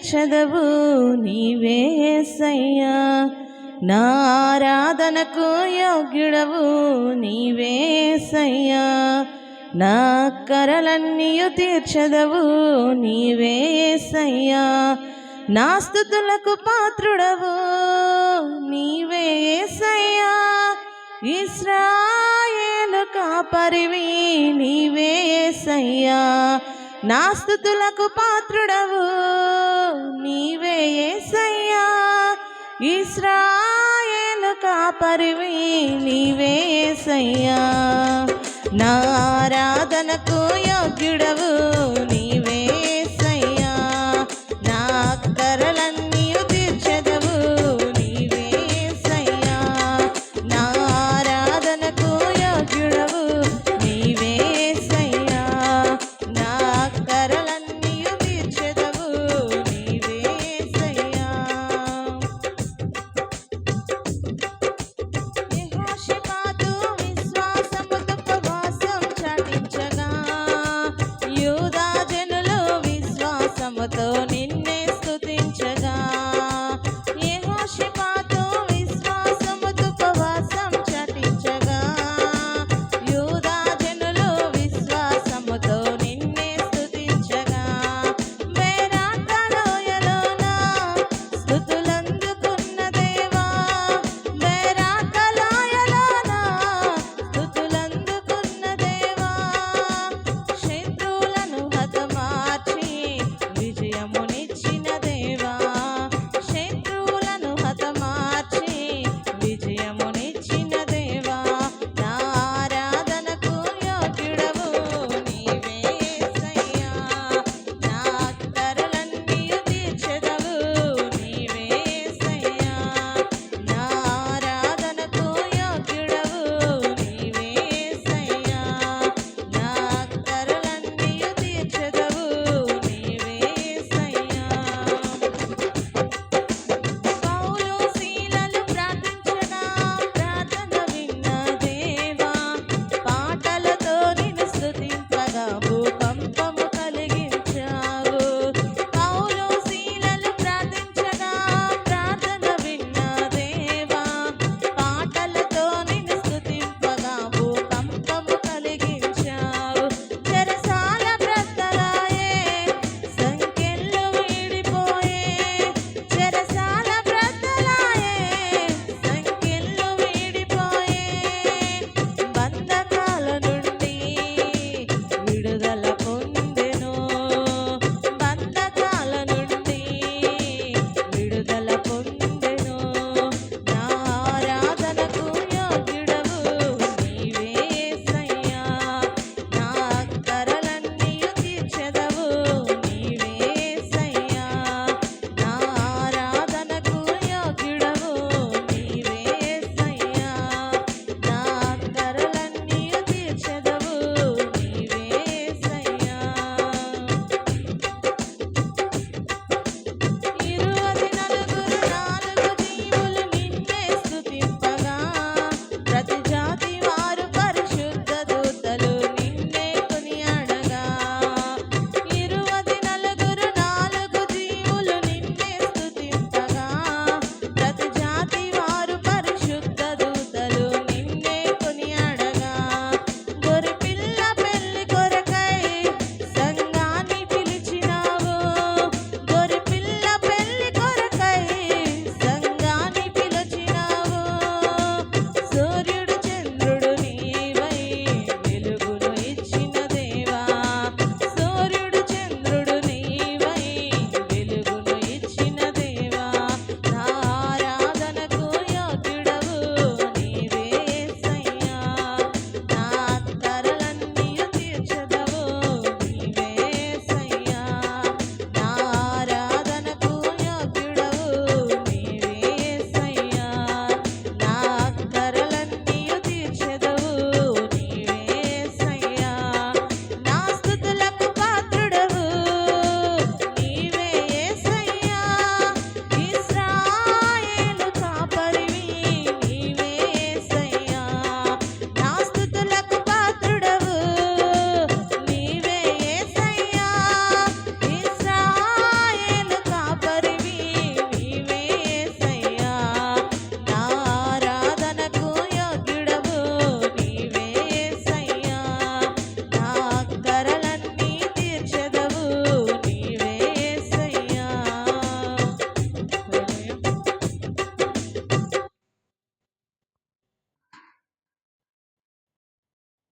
చదవు నీవే యేసయ్యా, నా ఆరాధనకు యోగ్యుడవు నీవే యేసయ్యా, నా కరలన్నీయు తీర్చదవు నీవే యేసయ్యా, నా స్తుతులకు పాత్రుడవు నీవే యేసయ్యా, ఇశ్రాయేలు కాపరివి నీవే యేసయ్యా, నా స్తుతులకు పాత్రుడవు నీవే యేసయ్యా, ఇశ్రాయేలు కాపరివి నీవే యేసయ్యా, నా ఆరాధనకు యోగ్యుడవు నీవే యేసయ్యా, నా కరలన్నీయు తీర్చెదవు నీవే యేసయ్యా, నా ఆరాధనకు యోగ్యుడవు నీవే యేసయ్యా, నా కరలన్నీయు తీర్చెదవు నీవే యేసయ్యా. యెహోషాపాతు విశ్వాసముతో ఉపవాసం చాటించగా, యూదా జనులు విశ్వాసముతో నిన్నే స్తుతించగా,